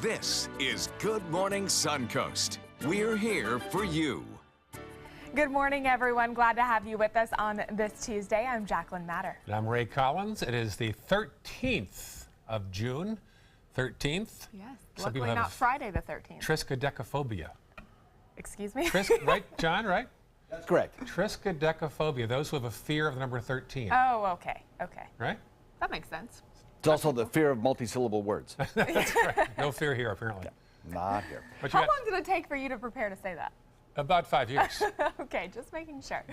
This is Good Morning Suncoast. We're here for you. Good morning, everyone. Glad to have you with us on this Tuesday. I'm Jacqueline Matter. And I'm Ray Collins. It is the 13th of June. 13th. Yes, Some luckily not Friday the 13th. Triskaidekaphobia. Excuse me? Right, John, right? That's correct. Triskaidekaphobia, those who have a fear of the number 13. Oh, okay. Right? That makes sense. It's also the fear of multi-syllable words. That's right. No fear here, apparently. Not here. But How long did it take for you to prepare to say that? About 5 years. Okay, just making sure.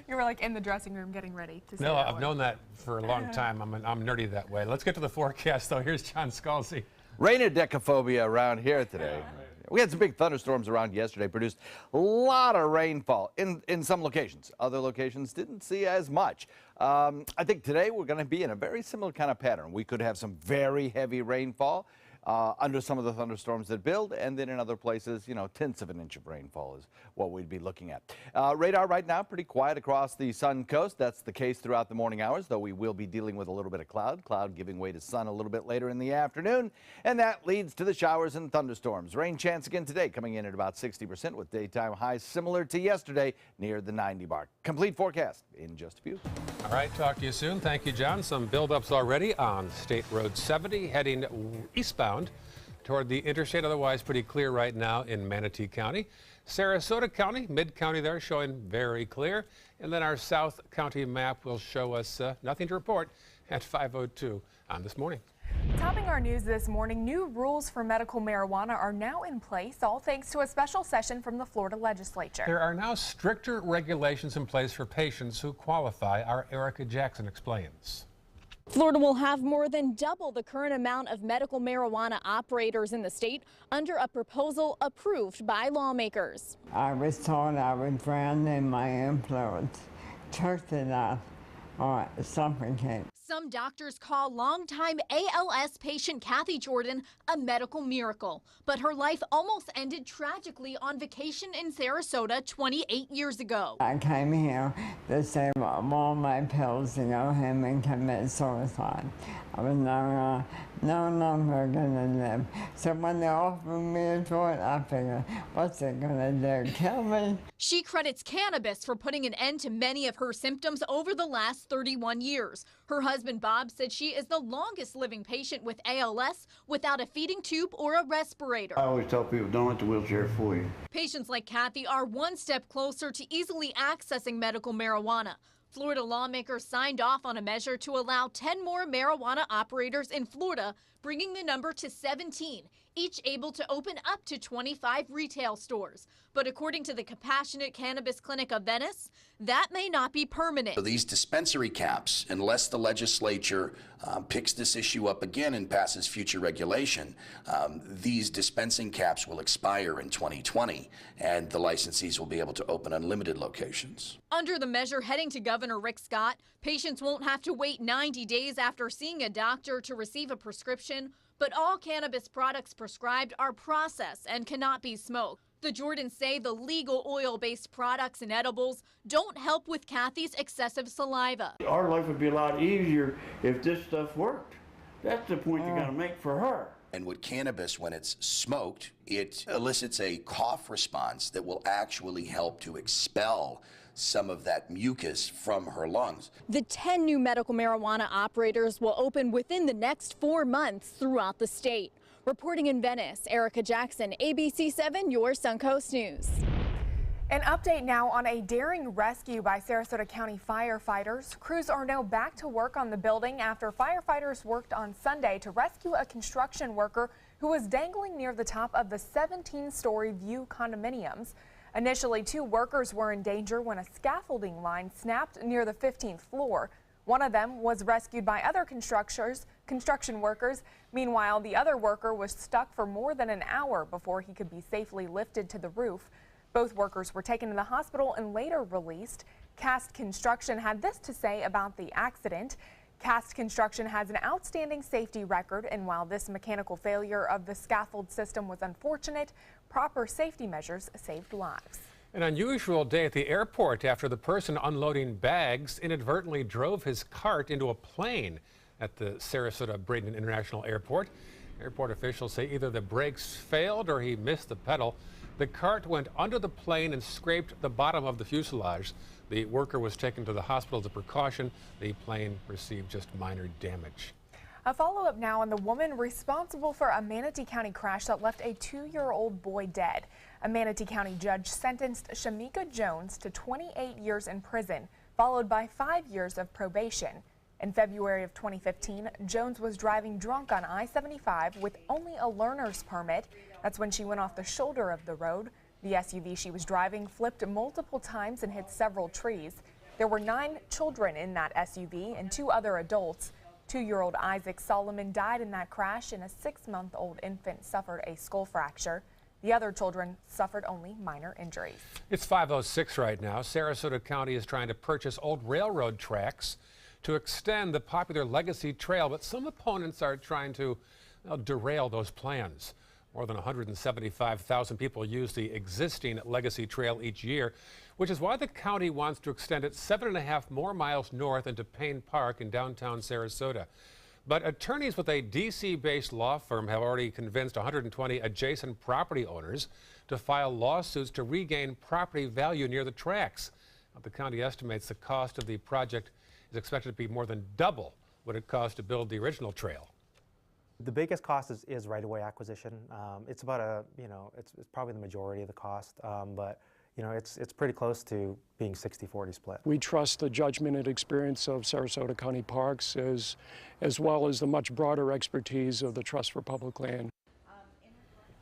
You were like in the dressing room getting ready to say No, that I've known that for a long time. I'm nerdy that way. Let's get to the forecast, though. Here's John Scalzi. Rainodecaphobia around here today. We had some big thunderstorms around yesterday, produced a lot of rainfall in some locations. Other locations didn't see as much. I think today we're going to be in a very similar kind of pattern. We could have some very heavy rainfall under some of the thunderstorms that build, and then in other places, tenths of an inch of rainfall is what we'd be looking at. Radar right now pretty quiet across the Suncoast. That's the case throughout the morning hours, though we will be dealing with a little bit of cloud giving way to sun a little bit later in the afternoon, and that leads to the showers and thunderstorms. Rain chance again today, coming in at about 60% with daytime highs similar to yesterday near the 90 mark. Complete forecast in just a few. All right, talk to you soon. Thank you, John. Some buildups already on State Road 70 heading eastbound toward the interstate. Otherwise pretty clear right now in Manatee County. Sarasota County, mid-county there, showing very clear. And then our South County map will show us nothing to report at 5:02 on This Morning. Topping our news this morning, new rules for medical marijuana are now in place, all thanks to a special session from the Florida legislature. There are now stricter regulations in place for patients who qualify. Our Erica Jackson explains. Florida will have more than double the current amount of medical marijuana operators in the state under a proposal approved by lawmakers. I was told I was drowned in my influence, took it off, or suffocate. Some doctors call longtime ALS patient Kathy Jordan a medical miracle, but her life almost ended tragically on vacation in Sarasota 28 years ago. I came here to save all my pills to go home and commit suicide. I was no longer gonna live. So when they offered me a joint, I figured, what's it gonna do, kill me? She credits cannabis for putting an end to many of her symptoms over the last 31 years. Her husband Bob said she is the longest living patient with ALS without a feeding tube or a respirator. I always tell people, don't let the wheelchair fool you. Patients like Kathy are one step closer to easily accessing medical marijuana. Florida lawmakers signed off on a measure to allow 10 more marijuana operators in Florida, bringing the number to 17, each able to open up to 25 retail stores. But according to the Compassionate Cannabis Clinic of Venice, that may not be permanent. So these dispensary caps, unless the legislature picks this issue up again and passes future regulation, these dispensing caps will expire in 2020, and the licensees will be able to open unlimited locations. Under the measure heading to Governor Rick Scott, patients won't have to wait 90 days after seeing a doctor to receive a prescription, but all cannabis products prescribed are processed and cannot be smoked. The Jordans say the legal oil-based products and edibles don't help with Kathy's excessive saliva. Our life would be a lot easier if this stuff worked. That's the point you gotta make for her. And with cannabis, when it's smoked, it elicits a cough response that will actually help to expel some of that mucus from her lungs. The 10 new medical marijuana operators will open within the next 4 months throughout the state. Reporting in Venice, Erica Jackson, ABC7, your Suncoast News. An update now on a daring rescue by Sarasota County firefighters. Crews are now back to work on the building after firefighters worked on Sunday to rescue a construction worker who was dangling near the top of the 17-story View condominiums. Initially, 2 workers were in danger when a scaffolding line snapped near the 15th floor. One of them was rescued by other construction workers. Meanwhile, the other worker was stuck for more than an hour before he could be safely lifted to the roof. Both workers were taken to the hospital and later released. Cast Construction had this to say about the accident. Cast Construction has an outstanding safety record, and while this mechanical failure of the scaffold system was unfortunate, proper safety measures saved lives. An unusual day at the airport after the person unloading bags inadvertently drove his cart into a plane at the Sarasota Braden International Airport. Airport officials say either the brakes failed or he missed the pedal. The cart went under the plane and scraped the bottom of the fuselage. The worker was taken to the hospital as a precaution. The plane received just minor damage. A follow-up now on the woman responsible for a Manatee County crash that left a 2-year-old boy dead. A Manatee County judge sentenced Shamika Jones to 28 years in prison, followed by 5 years of probation. In February of 2015, Jones was driving drunk on I-75 with only a learner's permit. That's when she went off the shoulder of the road. The SUV she was driving flipped multiple times and hit several trees. There were 9 children in that SUV and 2 other adults. 2-year-old Isaac Solomon died in that crash, and a 6-month-old infant suffered a skull fracture. The other children suffered only minor injuries. It's 5:06 right now. Sarasota County is trying to purchase old railroad tracks to extend the popular Legacy Trail, but some opponents are trying to derail those plans. More than 175,000 people use the existing Legacy Trail each year, which is why the county wants to extend it 7.5 more miles north into Payne Park in downtown Sarasota. But attorneys with a D.C.-based law firm have already convinced 120 adjacent property owners to file lawsuits to regain property value near the tracks. The county estimates the cost of the project is expected to be more than double what it cost to build the original trail. The biggest cost is right-of-way acquisition. It's about it's probably the majority of the cost, but it's pretty close to being 60-40 split. We trust the judgment and experience of Sarasota County Parks as well as the much broader expertise of the Trust for Public Land.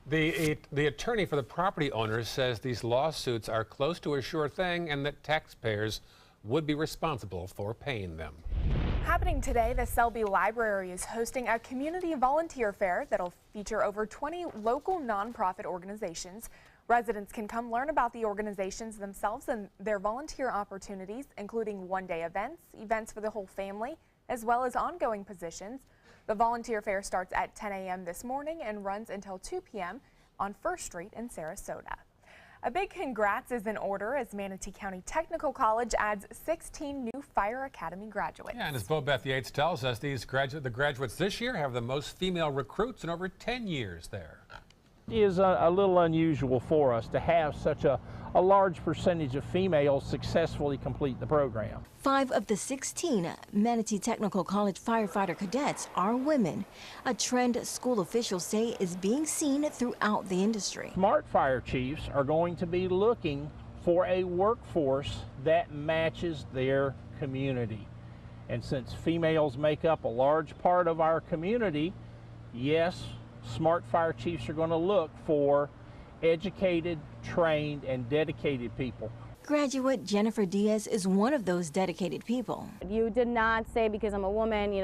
The attorney for the property owners says these lawsuits are close to a sure thing and that taxpayers would be responsible for paying them. Happening today, the Selby Library is hosting a community volunteer fair that'll feature over 20 local nonprofit organizations. Residents can come learn about the organizations themselves and their volunteer opportunities, including one-day events for the whole family, as well as ongoing positions. The volunteer fair starts at 10 a.m. this morning and runs until 2 p.m. on 1st Street in Sarasota. A big congrats is in order as Manatee County Technical College adds 16 new Fire Academy graduates. Yeah, and as Bobeth Yates tells us, the graduates this year have the most female recruits in over 10 years there. It is a little unusual for us to have such a large percentage of females successfully complete the program. 5 of the 16 Manatee Technical College firefighter cadets are women, a trend school officials say is being seen throughout the industry. Smart fire chiefs are going to be looking for a workforce that matches their community. And since females make up a large part of our community, yes, smart fire chiefs are going to look for educated, trained, and dedicated people. Graduate Jennifer Diaz is one of those dedicated people. You did not say because I'm a woman,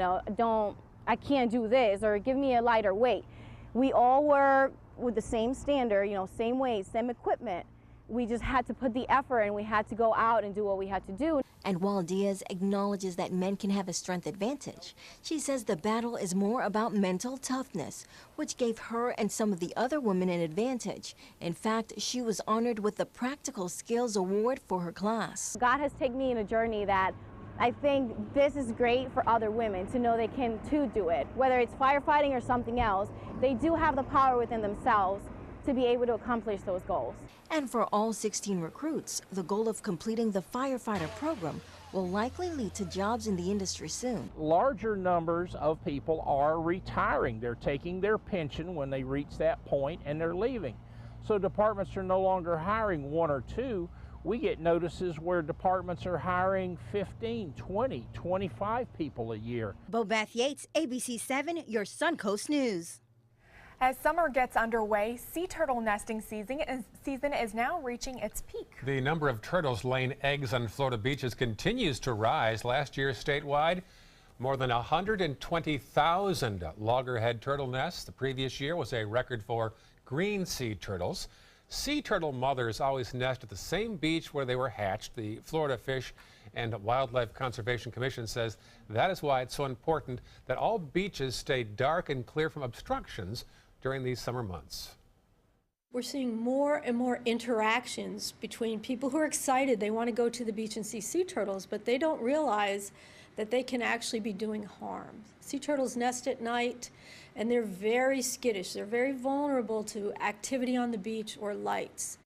I can't do this or give me a lighter weight. We all were with the same standard, same weight, same equipment. We just had to put the effort and we had to go out and do what we had to do. And while Diaz acknowledges that men can have a strength advantage, she says the battle is more about mental toughness, which gave her and some of the other women an advantage. In fact, she was honored with the Practical Skills Award for her class. God has taken me in a journey that I think this is great for other women to know they can too do it. Whether it's firefighting or something else, they do have the power within themselves to be able to accomplish those goals. And for all 16 recruits, the goal of completing the firefighter program will likely lead to jobs in the industry soon. Larger numbers of people are retiring. They're taking their pension when they reach that point and they're leaving. So departments are no longer hiring 1 or 2. We get notices where departments are hiring 15, 20, 25 people a year. Bobeth Yates, ABC 7, your Suncoast News. As summer gets underway, sea turtle nesting season is now reaching its peak. The number of turtles laying eggs on Florida beaches continues to rise. Last year statewide, more than 120,000 loggerhead turtle nests. The previous year was a record for green sea turtles. Sea turtle mothers always nest at the same beach where they were hatched. The Florida Fish and Wildlife Conservation Commission says that is why it's so important that all beaches stay dark and clear from obstructions during these summer months. We're seeing more and more interactions between people who are excited they want to go to the beach and see sea turtles, but they don't realize that they can actually be doing harm. Sea turtles nest at night, and they're very skittish. They're very vulnerable to activity on the beach or lights.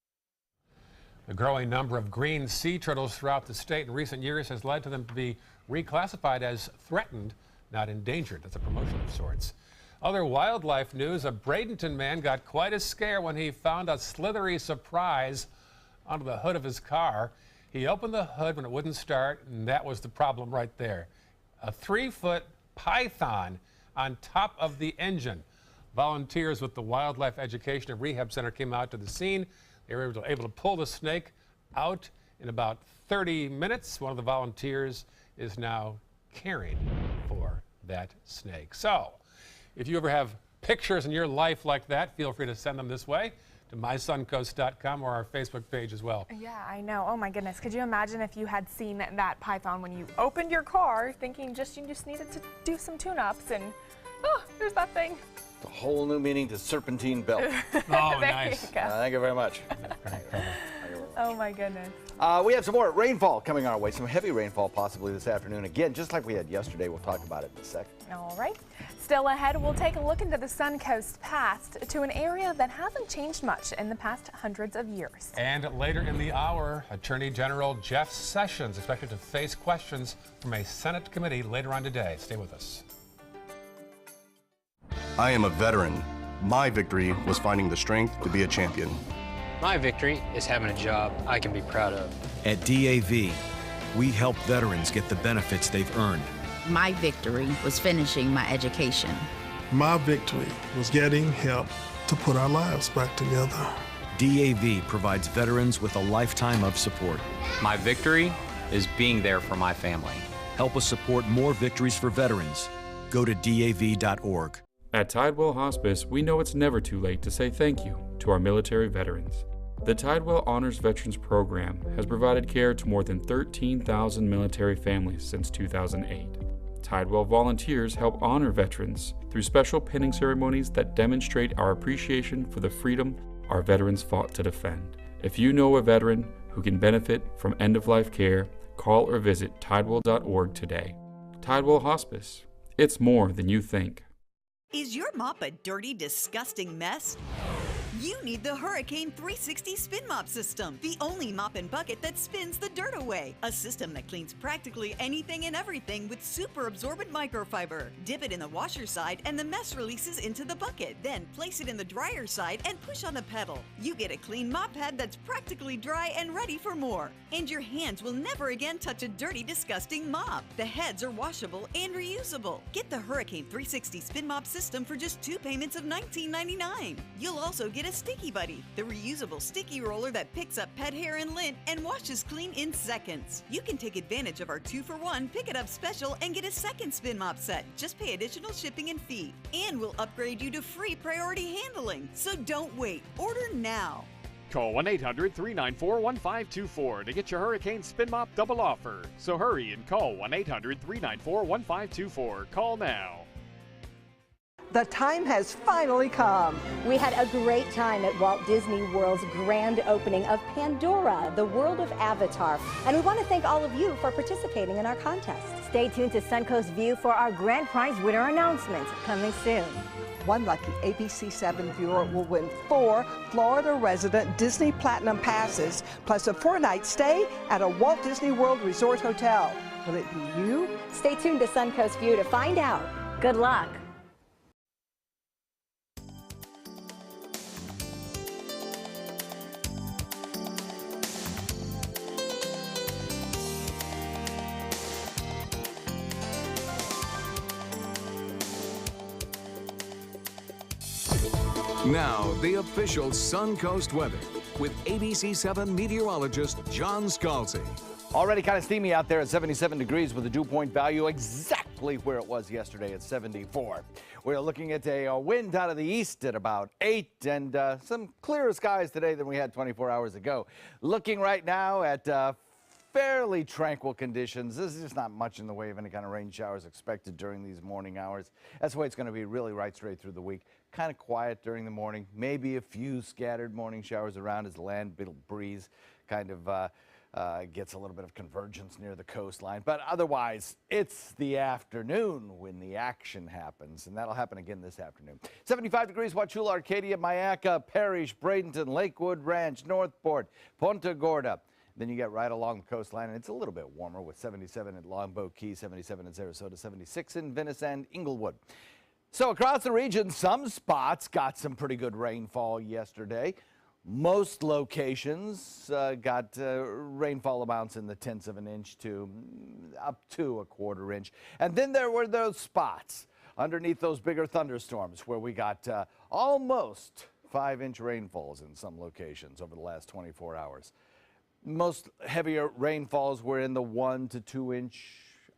The growing number of green sea turtles throughout the state in recent years has led to them to be reclassified as threatened, not endangered. That's a promotion of sorts. Other wildlife news, a Bradenton man got quite a scare when he found a slithery surprise under the hood of his car. He opened the hood when it wouldn't start, and that was the problem right there. A 3-foot python on top of the engine. Volunteers with the Wildlife Education and Rehab Center came out to the scene. They were able to pull the snake out in about 30 minutes. One of the volunteers is now caring for that snake. So, if you ever have pictures in your life like that, feel free to send them this way to mysuncoast.com or our Facebook page as well. Yeah, I know. Oh my goodness. Could you imagine if you had seen that python when you opened your car, thinking you just needed to do some tune-ups, and oh, there's that thing. It's a whole new meaning to serpentine belt. Oh, nice. Thank you very much. Oh my goodness. We have some more rainfall coming our way. Some heavy rainfall possibly this afternoon. Again, just like we had yesterday. We'll talk about it in a second. All right. Still ahead, we'll take a look into the Suncoast past to an area that hasn't changed much in the past hundreds of years. And later in the hour, Attorney General Jeff Sessions expected to face questions from a Senate committee later on today. Stay with us. I am a veteran. My victory was finding the strength to be a champion. My victory is having a job I can be proud of. At DAV, we help veterans get the benefits they've earned. My victory was finishing my education. My victory was getting help to put our lives back together. DAV provides veterans with a lifetime of support. My victory is being there for my family. Help us support more victories for veterans. Go to DAV.org. At Tidewell Hospice, we know it's never too late to say thank you to our military veterans. The Tidewell Honors Veterans Program has provided care to more than 13,000 military families since 2008. Tidewell volunteers help honor veterans through special pinning ceremonies that demonstrate our appreciation for the freedom our veterans fought to defend. If you know a veteran who can benefit from end-of-life care, call or visit tidewell.org today. Tidewell Hospice. It's more than you think. Is your mop a dirty, disgusting mess? You need the Hurricane 360 Spin Mop System, the only mop and bucket that spins the dirt away. A system that cleans practically anything and everything with super absorbent microfiber. Dip it in the washer side and the mess releases into the bucket. Then place it in the dryer side and push on the pedal. You get a clean mop pad that's practically dry and ready for more. And your hands will never again touch a dirty, disgusting mop. The heads are washable and reusable. Get the Hurricane 360 Spin Mop System for just 2 payments of $19.99. You'll also get a Sticky Buddy, the reusable sticky roller that picks up pet hair and lint and washes clean in seconds. You can take advantage of our 2-for-1 Pick It Up special and get a second spin mop set. Just pay additional shipping and fee. And we'll upgrade you to free priority handling. So don't wait. Order now. Call 1-800-394-1524 to get your Hurricane Spin Mop double offer. So hurry and call 1-800-394-1524. Call now. The time has finally come. We had a great time at Walt Disney World's grand opening of Pandora, the world of Avatar. And we want to thank all of you for participating in our contest. Stay tuned to Suncoast View for our grand prize winner announcement coming soon. One lucky ABC7 viewer will win 4 Florida resident Disney Platinum passes, plus a 4-night stay at a Walt Disney World Resort Hotel. Will it be you? Stay tuned to Suncoast View to find out. Good luck. Now, the official Suncoast weather with ABC7 meteorologist John Scalzi. Already kind of steamy out there at 77 degrees with a dew point value exactly where it was yesterday at 74. We're looking at a wind out of the east at about 8 and some clearer skies today than we had 24 hours ago. Looking right now at fairly tranquil conditions. There's just not much in the way of any kind of rain showers expected during these morning hours. That's the way it's going to be really right straight through the week. Kind of quiet during the morning. Maybe a few scattered morning showers around as the land breeze kind of Gets a little bit of convergence near the coastline, but otherwise it's the afternoon when the action happens, and that'll happen again this afternoon. 75 degrees, Wauchula, Arcadia, Mayaca, Parrish, Bradenton, Lakewood Ranch, Northport, Punta Gorda. Then you get right along the coastline, and it's a little bit warmer with 77 at Longboat Key, 77 in Sarasota, 76 in Venice and Inglewood. So across the region, some spots got some pretty good rainfall yesterday. Most locations got rainfall amounts in the tenths of an inch to up to a quarter inch. And then there were those spots underneath those bigger thunderstorms where we got almost 5-inch rainfalls in some locations over the last 24 hours. Most heavier rainfalls were in the 1 to 2 inch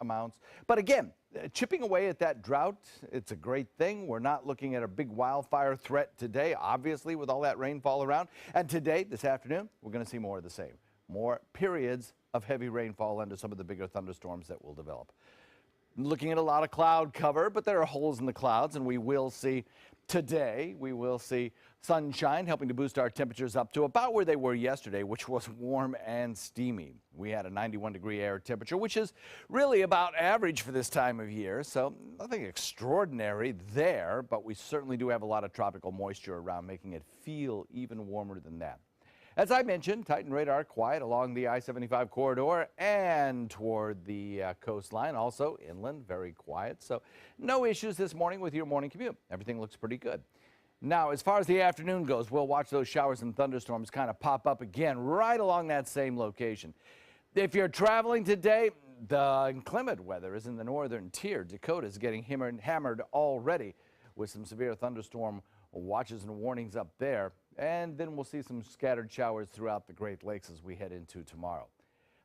amounts. But again, chipping away at that drought, it's a great thing. We're not looking at a big wildfire threat today, obviously, with all that rainfall around. And today, this afternoon, we're going to see more of the same. More periods of heavy rainfall under some of the bigger thunderstorms that will develop. Looking at a lot of cloud cover, but there are holes in the clouds, and we will see today, we will see sunshine helping to boost our temperatures up to about where they were yesterday, which was warm and steamy. We had a 91-degree air temperature, which is really about average for this time of year, so nothing extraordinary there, but we certainly do have a lot of tropical moisture around, making it feel even warmer than that. As I mentioned, Titan radar quiet along the I-75 corridor and toward the coastline. Also inland, very quiet. So no issues this morning with your morning commute. Everything looks pretty good. Now, as far as the afternoon goes, we'll watch those showers and thunderstorms kind of pop up again right along that same location. If you're traveling today, the inclement weather is in the northern tier. Dakota is getting hammered already with some severe thunderstorm watches and warnings up there. And then we'll see some scattered showers throughout the Great Lakes as we head into tomorrow.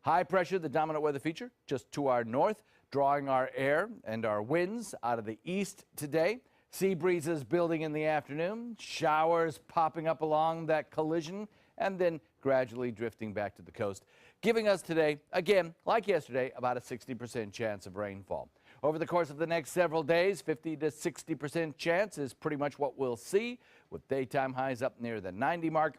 High pressure, the dominant weather feature, just to our north, drawing our air and our winds out of the east today. Sea breezes building in the afternoon, showers popping up along that collision, and then gradually drifting back to the coast, giving us today, again, like yesterday, about a 60% chance of rainfall. Over the course of the next several days, 50 to 60% chance is pretty much what we'll see, with daytime highs up near the 90 mark.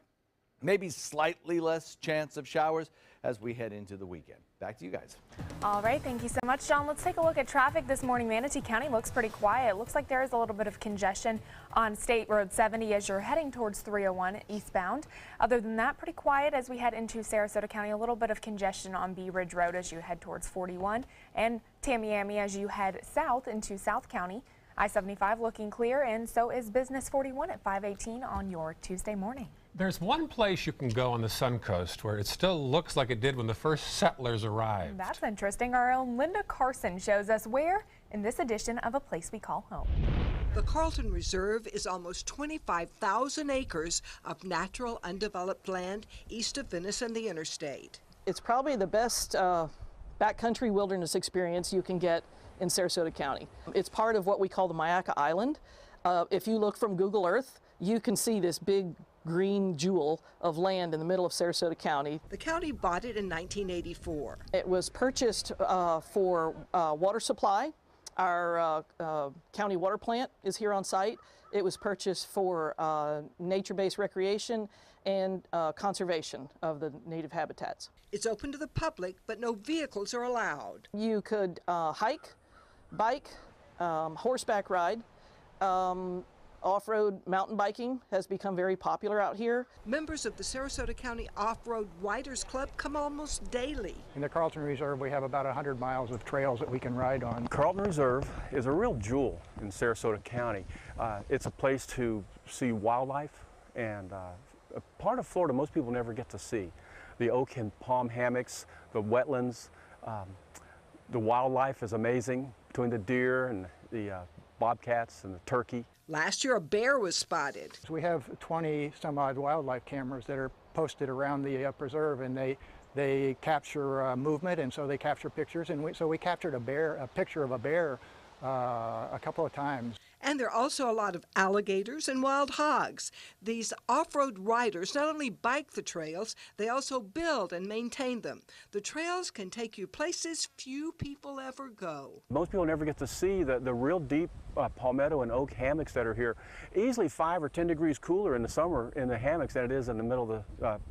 Maybe slightly less chance of showers as we head into the weekend. Back to you guys. All right, thank you so much, John. Let's take a look at traffic this morning. Manatee County looks pretty quiet. It looks like there is a little bit of congestion on State Road 70 as you're heading towards 301 eastbound. Other than that, pretty quiet as we head into Sarasota County. A little bit of congestion on Bee Ridge Road as you head towards 41 and Tamiami as you head south into South County. I-75 looking clear, and so is Business 41 at 518 on your Tuesday morning. There's one place you can go on the Suncoast where it still looks like it did when the first settlers arrived. That's interesting. Our own Linda Carson shows us where in this edition of A Place We Call Home. The Carlton Reserve is almost 25,000 acres of natural undeveloped land east of Venice and the interstate. It's probably the best backcountry wilderness experience you can get in Sarasota County. It's part of what we call the Mayaca Island. If you look from Google Earth, you can see this big green jewel of land in the middle of Sarasota County. The county bought it in 1984. It was purchased for water supply. Our county water plant is here on site. It was purchased for nature-based recreation and conservation of the native habitats. It's open to the public, but no vehicles are allowed. You could hike, bike, horseback ride. Off-road mountain biking has become very popular out here. Members of the Sarasota County Off-Road Riders Club come almost daily. In the Carlton Reserve, we have about 100 miles of trails that we can ride on. Carlton Reserve is a real jewel in Sarasota County. It's a place to see wildlife and a part of Florida most people never get to see. The oak and palm hammocks, the wetlands, the wildlife is amazing between the deer and the bobcats and the turkey. Last year, a bear was spotted. We have 20 some odd wildlife cameras that are posted around the preserve, and they capture movement, and so they capture pictures. And so we captured a picture of a bear a couple of times. And there are also a lot of alligators and wild hogs. These off-road riders not only bike the trails, they also build and maintain them. The trails can take you places few people ever go. Most people never get to see the real deep palmetto and oak hammocks that are here. Easily 5 or 10 degrees cooler in the summer in the hammocks than it is in the middle of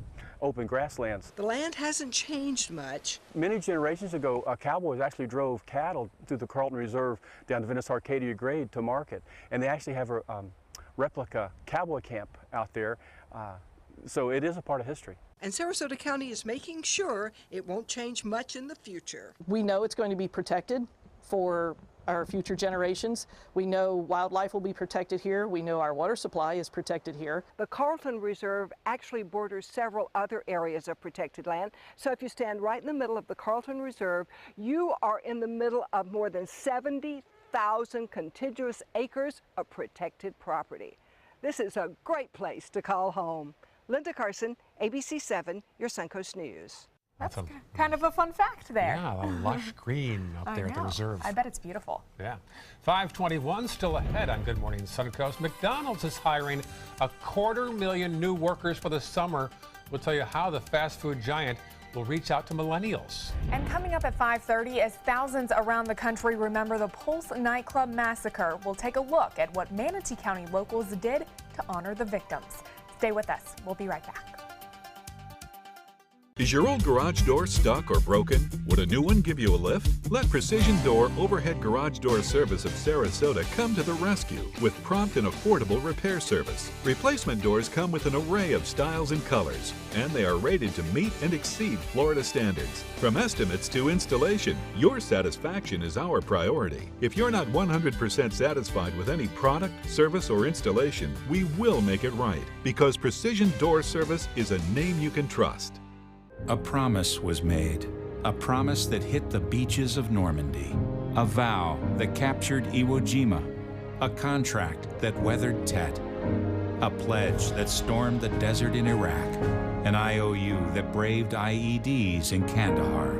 open grasslands. The land hasn't changed much. Many generations ago, cowboys actually drove cattle through the Carlton Reserve down to Venice-Arcadia grade to market. And they actually have a replica cowboy camp out there. So it is a part of history. And Sarasota County is making sure it won't change much in the future. We know it's going to be protected for our future generations. We know wildlife will be protected here. We know our water supply is protected here. The Carlton Reserve actually borders several other areas of protected land. So if you stand right in the middle of the Carlton Reserve, you are in the middle of more than 70,000 contiguous acres of protected property. This is a great place to call home. Linda Carson, ABC 7, your Suncoast News. That's kind of a fun fact there. Yeah, a lush green up there at the reserve. I bet it's beautiful. Yeah. 521 still ahead on Good Morning Suncoast. McDonald's is hiring 250,000 new workers for the summer. We'll tell you how the fast food giant will reach out to millennials. And coming up at 5:30, as thousands around the country remember the Pulse nightclub massacre, we'll take a look at what Manatee County locals did to honor the victims. Stay with us. We'll be right back. Is your old garage door stuck or broken? Would a new one give you a lift? Let Precision Door Overhead Garage Door Service of Sarasota come to the rescue with prompt and affordable repair service. Replacement doors come with an array of styles and colors, and they are rated to meet and exceed Florida standards. From estimates to installation, your satisfaction is our priority. If you're not 100% satisfied with any product, service, or installation, we will make it right, because Precision Door Service is a name you can trust. A promise was made, a promise that hit the beaches of Normandy, a vow that captured Iwo Jima, a contract that weathered Tet, a pledge that stormed the desert in Iraq, an IOU that braved IEDs in Kandahar.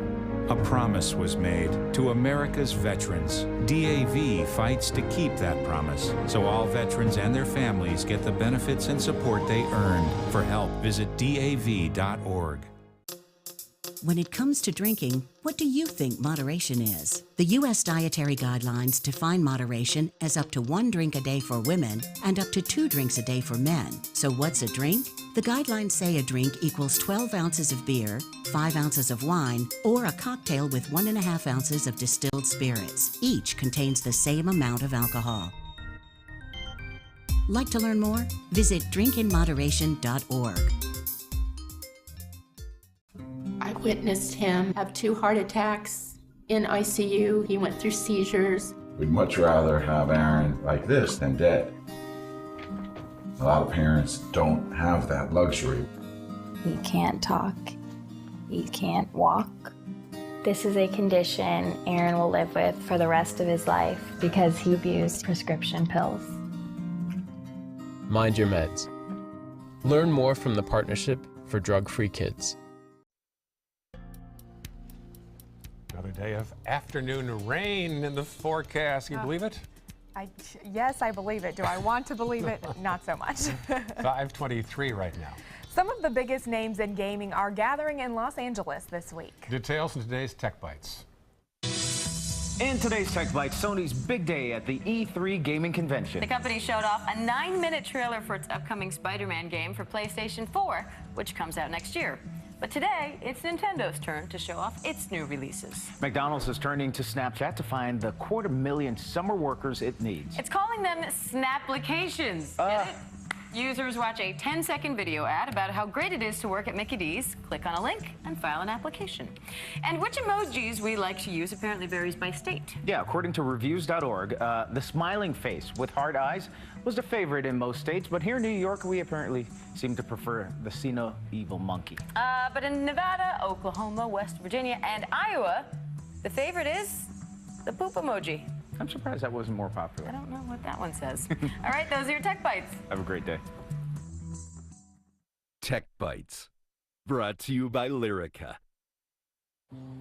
A promise was made to America's veterans. DAV fights to keep that promise, so all veterans and their families get the benefits and support they earned. For help, visit DAV.org. When it comes to drinking, what do you think moderation is? The U.S. Dietary Guidelines define moderation as up to 1 drink a day for women and up to 2 drinks a day for men. So what's a drink? The guidelines say a drink equals 12 ounces of beer, 5 ounces of wine, or a cocktail with 1.5 ounces of distilled spirits. Each contains the same amount of alcohol. Like to learn more? Visit drinkinmoderation.org. I witnessed him have 2 heart attacks in ICU. He went through seizures. We'd much rather have Aaron like this than dead. A lot of parents don't have that luxury. He can't talk. He can't walk. This is a condition Aaron will live with for the rest of his life because he abused prescription pills. Mind your meds. Learn more from the Partnership for Drug-Free Kids. Another day of afternoon rain in the forecast. Can you believe it? Yes, I believe it. Do I want to believe it? Not so much. 5:23 right now. Some of the biggest names in gaming are gathering in Los Angeles this week. Details in today's Tech Bites. In today's Tech Bites, Sony's big day at the E3 gaming convention. The company showed off a 9-minute trailer for its upcoming Spider-Man game for PlayStation 4, which comes out next year. But today, it's Nintendo's turn to show off its new releases. McDonald's is turning to Snapchat to find the 250,000 summer workers it needs. It's calling them Snapplications. Get it? Users watch a 10-second video ad about how great it is to work at Mickey D's, click on a link, and file an application. And which emojis we like to use apparently varies by state. Yeah, according to reviews.org, the smiling face with hard eyes was the favorite in most states, but here in New York, we apparently seem to prefer the see no evil monkey. But in Nevada, Oklahoma, West Virginia, and Iowa, the favorite is the poop emoji. I'm surprised that wasn't more popular. I don't know what that one says. All right, those are your Tech Bites. Have a great day. Tech Bites, brought to you by Lyrica.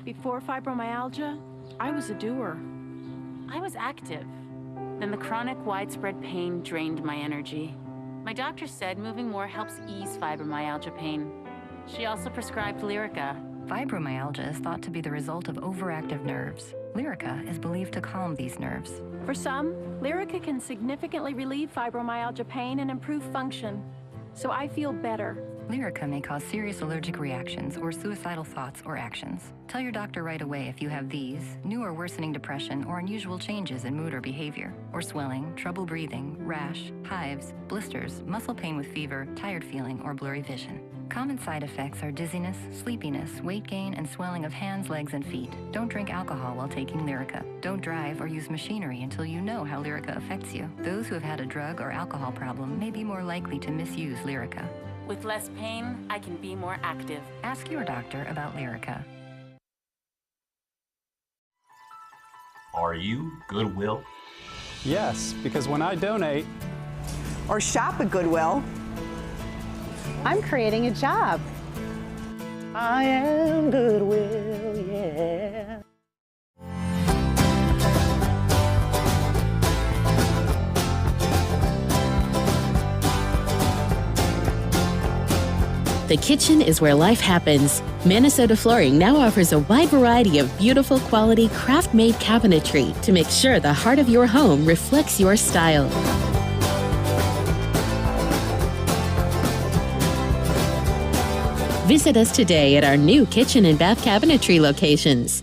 Before fibromyalgia, I was a doer. I was active. Then the chronic widespread pain drained my energy. My doctor said moving more helps ease fibromyalgia pain. She also prescribed Lyrica. Fibromyalgia is thought to be the result of overactive nerves. Lyrica is believed to calm these nerves. For some, Lyrica can significantly relieve fibromyalgia pain and improve function. so I feel better. Lyrica may cause serious allergic reactions or suicidal thoughts or actions. Tell your doctor right away if you have these, new or worsening depression or unusual changes in mood or behavior, or swelling, trouble breathing, rash, hives, blisters, muscle pain with fever, tired feeling, or blurry vision. Common side effects are dizziness, sleepiness, weight gain, and swelling of hands, legs, and feet. Don't drink alcohol while taking Lyrica. Don't drive or use machinery until you know how Lyrica affects you. Those who have had a drug or alcohol problem may be more likely to misuse Lyrica. With less pain, I can be more active. Ask your doctor about Lyrica. Are you Goodwill? Yes, because when I donate or shop at Goodwill, I'm creating a job. I am Goodwill, yeah. The kitchen is where life happens. Minnesota Flooring now offers a wide variety of beautiful quality craft-made cabinetry to make sure the heart of your home reflects your style. Visit us today at our new kitchen and bath cabinetry locations.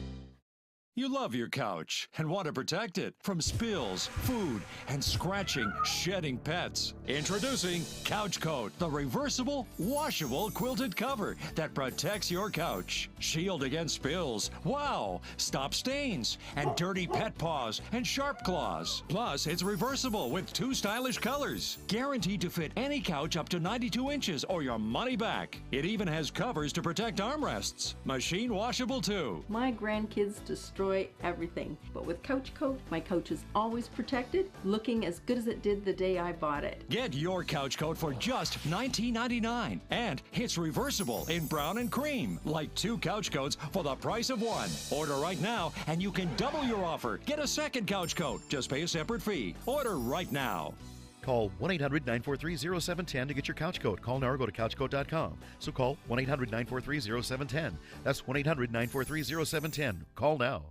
You love your couch and want to protect it from spills, food, and scratching, shedding pets. Introducing Couch Coat, the reversible, washable quilted cover that protects your couch. Shield against spills, wow, stop stains, and dirty pet paws and sharp claws. Plus, it's reversible with 2 stylish colors. Guaranteed to fit any couch up to 92 inches or your money back. It even has covers to protect armrests. Machine washable too. My grandkids destroy everything, but with Couch Coat, my couch is always protected, looking as good as it did the day I bought it. Get your Couch Coat for just $19.99, and it's reversible in brown and cream, like 2 couch coats for the price of 1. Order right now, and you can double your offer. Get a second Couch Coat. Just pay a separate fee. Order right now. Call 1-800-943-0710 to get your couch coat. Call now or go to couchcoat.com. So call 1-800-943-0710. That's 1-800-943-0710. Call now.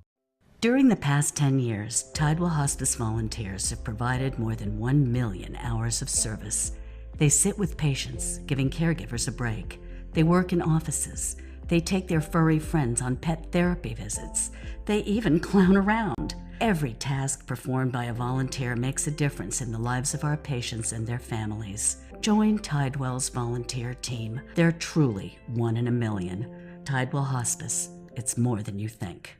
During the past 10 years, Tidewell Hospice volunteers have provided more than 1 million hours of service. They sit with patients, giving caregivers a break. They work in offices. They take their furry friends on pet therapy visits. They even clown around. Every task performed by a volunteer makes a difference in the lives of our patients and their families. Join Tidewell's volunteer team. They're truly 1 in a million. Tidewell Hospice. It's more than you think.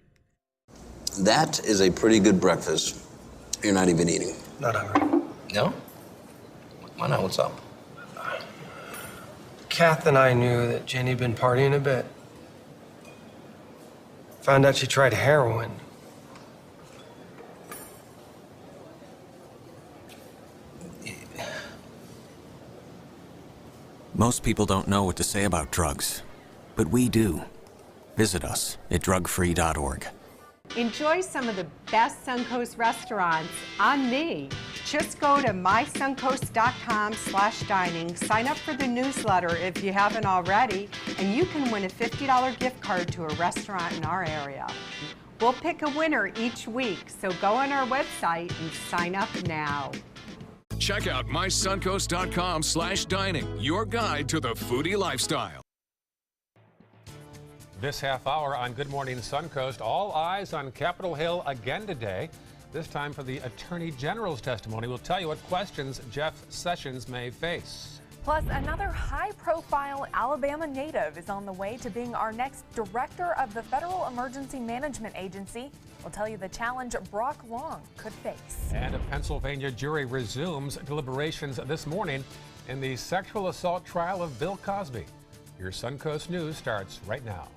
That is a pretty good breakfast. You're not even eating. Not hungry. No? Why not? What's up? Kath and I knew that Jenny had been partying a bit. Found out she tried heroin. Most people don't know what to say about drugs, but we do. Visit us at drugfree.org. Enjoy some of the best Suncoast restaurants on me. Just go to mysuncoast.com/dining, sign up for the newsletter if you haven't already, and you can win a $50 gift card to a restaurant in our area. We'll pick a winner each week, so go on our website and sign up now. Check out mysuncoast.com/dining, your guide to the foodie lifestyle. This half hour on Good Morning Suncoast, all eyes on Capitol Hill again today. This time for the Attorney General's testimony. We'll tell you what questions Jeff Sessions may face. Plus, another high-profile Alabama native is on the way to being our next director of the Federal Emergency Management Agency. We'll tell you the challenge Brock Long could face. And a Pennsylvania jury resumes deliberations this morning in the sexual assault trial of Bill Cosby. Your Suncoast News starts right now.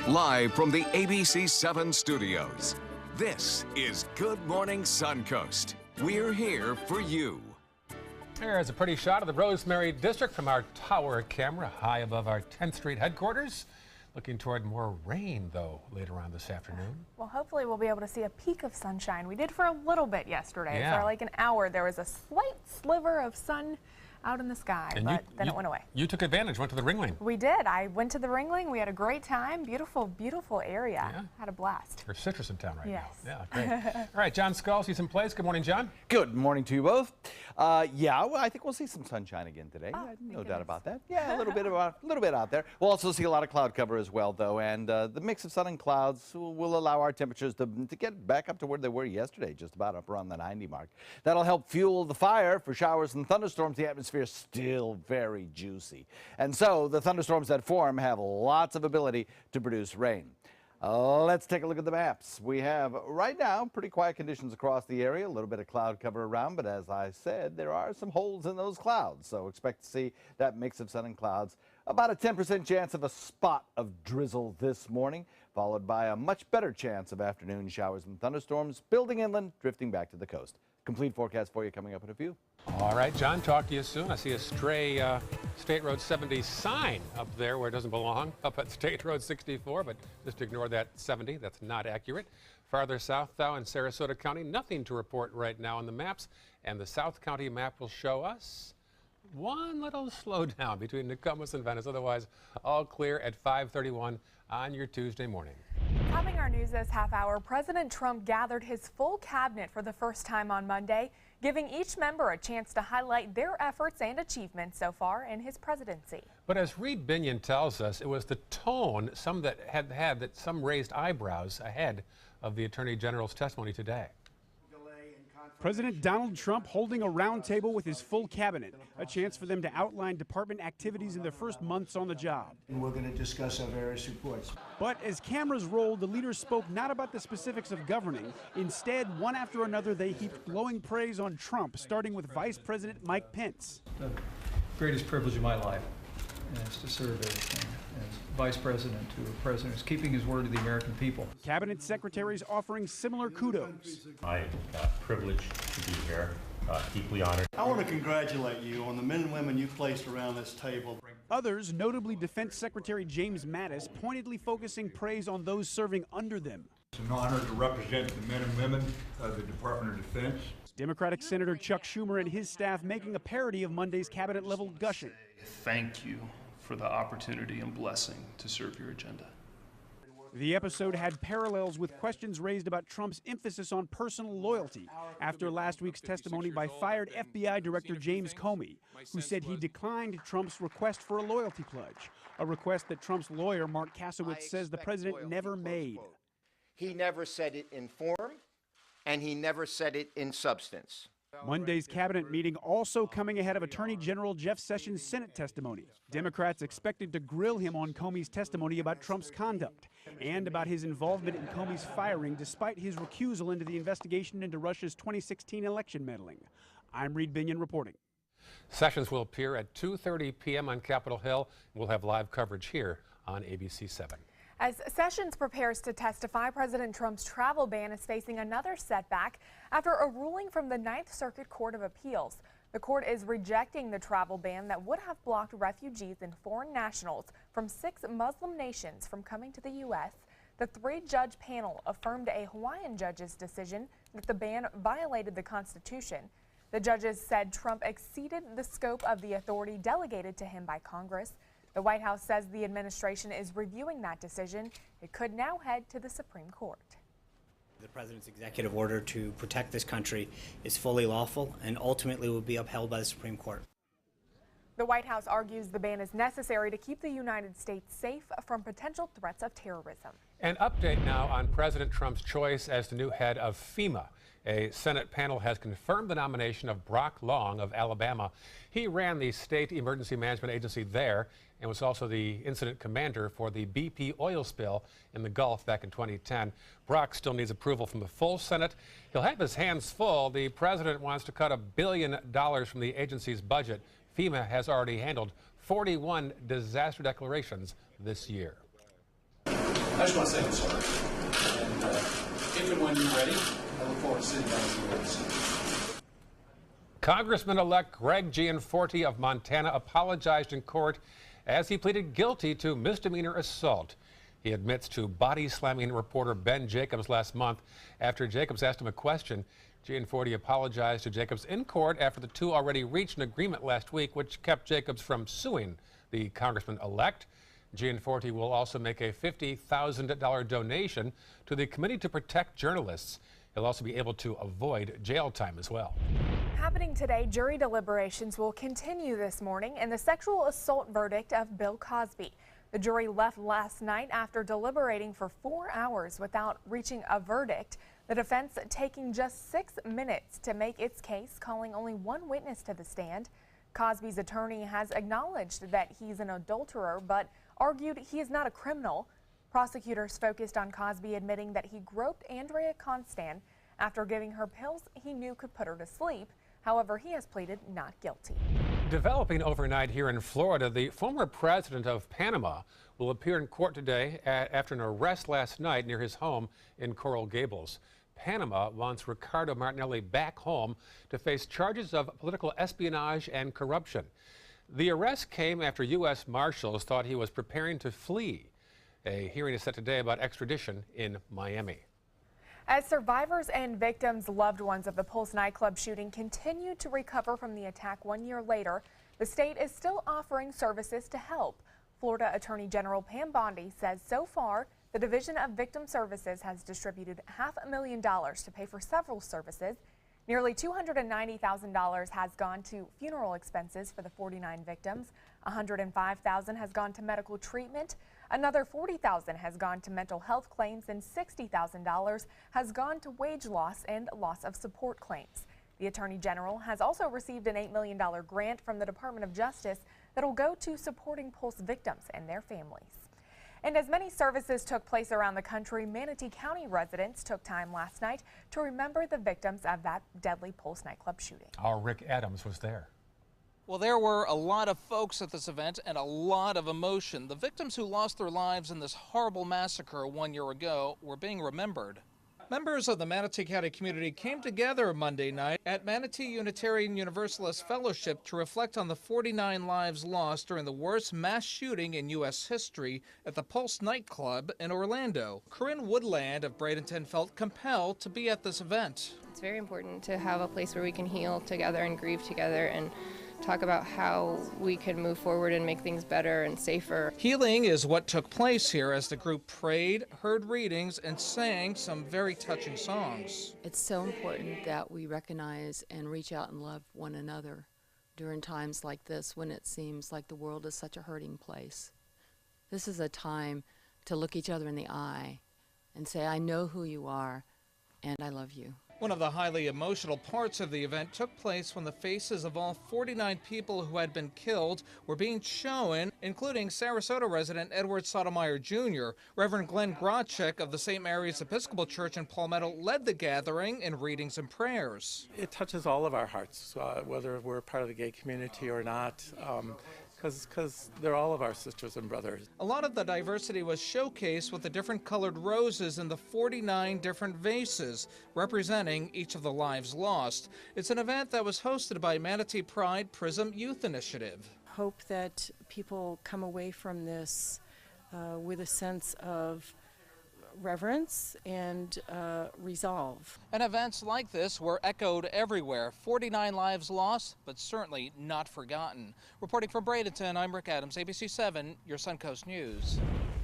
Live from the ABC 7 studios, this is Good Morning Suncoast. We're here for you. There's a pretty shot of the Rosemary District from our tower camera high above our 10th Street headquarters. Looking toward more rain, though, later on this afternoon. Well, hopefully we'll be able to see a peek of sunshine. We did for a little bit yesterday. Yeah. For like an hour, there was a slight sliver of sun out in the sky, And but then it went away. You took advantage, went to the Ringling. We did. I went to the Ringling. We had a great time. Beautiful, beautiful area. Yeah. Had a blast. There's citrus in town right Yes. now. Yeah, great. All right, John Skull, see some plays. Good morning, John. Good morning to you both. Yeah, well, I think we'll see some sunshine again today. No doubt about that. Yeah, a little bit out there. We'll also see a lot of cloud cover as well, though, and the mix of sun and clouds will allow our temperatures to get back up to where they were yesterday, just about up around the 90 mark. That'll help fuel the fire for showers and thunderstorms. The atmosphere is still very juicy, and so the thunderstorms that form have lots of ability to produce rain. Let's take a look at the maps. We have right now pretty quiet conditions across the area, a little bit of cloud cover around, but as I said, there are some holes in those clouds, so expect to see that mix of sun and clouds. About a 10% chance of a spot of drizzle this morning, followed by a much better chance of afternoon showers and thunderstorms building inland, drifting back to the coast. Complete forecast for you coming up in a few. All right, John, talk to you soon. I see a stray State Road 70 sign up there where it doesn't belong, up at State Road 64, but just ignore that 70. That's not accurate. Farther south, though, in Sarasota County, nothing to report right now on the maps, and the South County map will show us one little slowdown between Nokomis and Venice. Otherwise, all clear at 5:31 on your Tuesday morning. Topping our news this half hour, President Trump gathered his full cabinet for the first time on Monday, giving each member a chance to highlight their efforts and achievements so far in his presidency. But as Reed Binion tells us, it was the tone some raised eyebrows ahead of the Attorney General's testimony today. President Donald Trump holding a roundtable with his full cabinet, a chance for them to outline department activities in their first months on the job. And we're going to discuss our various reports. But as cameras rolled, the leaders spoke not about the specifics of governing. Instead, one after another, they heaped glowing praise on Trump, starting with Vice President Mike Pence. The greatest privilege of my life is to serve as Vice President to a president who's keeping his word to the American people. Cabinet secretaries offering similar kudos. My privilege to be here, deeply honored. I want to congratulate you on the men and women you placed around this table. Others, notably Defense Secretary James Mattis, pointedly focusing praise on those serving under them. It's an honor to represent the men and women of the Department of Defense. Democratic Senator Chuck Schumer and his staff making a parody of Monday's cabinet-level gushing. Thank you for the opportunity and blessing to serve your agenda. The episode had parallels with questions raised about Trump's emphasis on personal loyalty after last week's testimony by fired FBI Director James Comey, who said he declined Trump's request for a loyalty pledge, a request that Trump's lawyer, Mark Kasowitz, says the president never made. He never said it in form, and he never said it in substance. Monday's cabinet meeting also coming ahead of Attorney General Jeff Sessions' Senate testimony. Democrats expected to grill him on Comey's testimony about Trump's conduct and about his involvement in Comey's firing despite his recusal into the investigation into Russia's 2016 election meddling. I'm Reed Binion reporting. Sessions will appear at 2:30 p.m. on Capitol Hill. We'll have live coverage here on ABC 7. As Sessions prepares to testify, President Trump's travel ban is facing another setback after a ruling from the Ninth Circuit Court of Appeals. The court is rejecting the travel ban that would have blocked refugees and foreign nationals from 6 Muslim nations from coming to the U.S. The 3-judge panel affirmed a Hawaiian judge's decision that the ban violated the Constitution. The judges said Trump exceeded the scope of the authority delegated to him by Congress. The White House says the administration is reviewing that decision. It could now head to the Supreme Court. The president's executive order to protect this country is fully lawful and ultimately will be upheld by the Supreme Court. The White House argues the ban is necessary to keep the United States safe from potential threats of terrorism. An update now on President Trump's choice as the new head of FEMA. A Senate panel has confirmed the nomination of Brock Long of Alabama. He ran the state emergency management agency there and was also the incident commander for the BP oil spill in the Gulf back in 2010. Brock still needs approval from the full Senate. He'll have his hands full. The president wants to cut $1 billion from the agency's budget. FEMA has already handled 41 disaster declarations this year. I just want to say I'm sorry. And if and when you're ready, I look forward to sitting down with you. Congressman-elect Greg Gianforte of Montana apologized in court as he pleaded guilty to misdemeanor assault. He admits to body-slamming reporter Ben Jacobs last month after Jacobs asked him a question. GN40 apologized to Jacobs in court after the two already reached an agreement last week, which kept Jacobs from suing the congressman-elect. GN40 will also make a $50,000 donation to the Committee to Protect Journalists. He'll also be able to avoid jail time as well. Happening today, jury deliberations will continue this morning in the sexual assault verdict of Bill Cosby. The jury left last night after deliberating for 4 hours without reaching a verdict. The defense taking just 6 minutes to make its case, calling only one witness to the stand. Cosby's attorney has acknowledged that he's an adulterer, but argued he is not a criminal. Prosecutors focused on Cosby admitting that he groped Andrea Constan after giving her pills he knew could put her to sleep. However, he has pleaded not guilty. Developing overnight here in Florida, the former president of Panama will appear in court today after an arrest last night near his home in Coral Gables. Panama wants Ricardo Martinelli back home to face charges of political espionage and corruption. The arrest came after U.S. Marshals thought he was preparing to flee. A hearing is set today about extradition in Miami. As survivors and victims' loved ones of the Pulse nightclub shooting continue to recover from the attack 1 year later, the state is still offering services to help. Florida Attorney General Pam Bondi says so far the Division of Victim Services has distributed $500,000 to pay for several services. Nearly $290,000 has gone to funeral expenses for the 49 victims. $105,000 has gone to medical treatment. Another $40,000 has gone to mental health claims, and $60,000 has gone to wage loss and loss of support claims. The Attorney General has also received an $8 million grant from the Department of Justice that will go to supporting Pulse victims and their families. And as many services took place around the country, Manatee County residents took time last night to remember the victims of that deadly Pulse nightclub shooting. Our Rick Adams was there. Well, there were a lot of folks at this event and a lot of emotion. The victims who lost their lives in this horrible massacre 1 year ago were being remembered. Members of the Manatee County community came together Monday night at Manatee Unitarian Universalist Fellowship to reflect on the 49 lives lost during the worst mass shooting in U.S. history at the Pulse nightclub in Orlando. Corinne Woodland of Bradenton felt compelled to be at this event. It's very important to have a place where we can heal together and grieve together and talk about how we can move forward and make things better and safer. Healing is what took place here as the group prayed, heard readings, and sang some very touching songs. It's so important that we recognize and reach out and love one another during times like this when it seems like the world is such a hurting place. This is a time to look each other in the eye and say, I know who you are and I love you. One of the highly emotional parts of the event took place when the faces of all 49 people who had been killed were being shown, including Sarasota resident Edward Sotomayor Jr. Reverend Glenn Grotchek of the St. Mary's Episcopal Church in Palmetto led the gathering in readings and prayers. It touches all of our hearts, whether we're part of the gay community or not. Because they're all of our sisters and brothers. A lot of the diversity was showcased with the different colored roses in the 49 different vases representing each of the lives lost. It's an event that was hosted by Manatee Pride Prism Youth Initiative. Hope that people come away from this with a sense of reverence and resolve. And events like this were echoed everywhere. 49 lives lost, but certainly not forgotten. Reporting from Bradenton, I'm Rick Adams, ABC 7, your Suncoast News.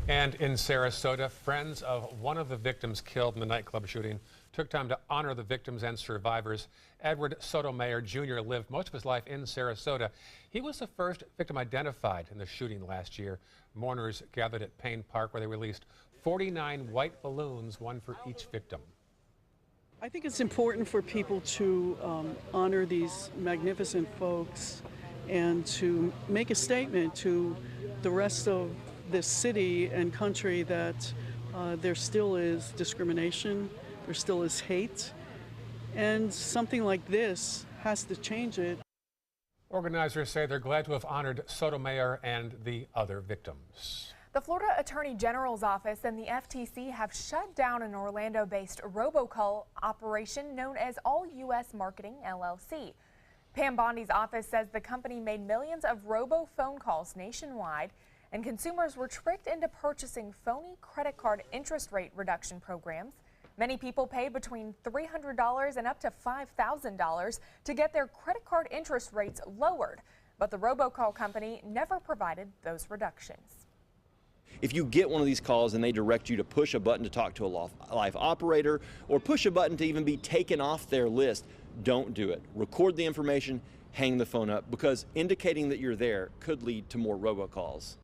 And in Sarasota, friends of one of the victims killed in the nightclub shooting took time to honor the victims and survivors. Edward Sotomayor Jr. lived most of his life in Sarasota. He was the first victim identified in the shooting last year. Mourners gathered at Payne Park where they released 49 white balloons, one for each victim. I think it's important for people to honor these magnificent folks and to make a statement to the rest of this city and country that there still is discrimination, there still is hate, and something like this has to change it. Organizers say they're glad to have honored Sotomayor and the other victims. The Florida Attorney General's office and the FTC have shut down an Orlando-based robocall operation known as All U.S. Marketing, LLC. Pam Bondi's office says the company made millions of robo-phone calls nationwide, and consumers were tricked into purchasing phony credit card interest rate reduction programs. Many people pay between $300 and up to $5,000 to get their credit card interest rates lowered, but the robocall company never provided those reductions. If you get one of these calls and they direct you to push a button to talk to a live operator or push a button to even be taken off their list, don't do it. Record the information, hang the phone up, because indicating that you're there could lead to more robocalls.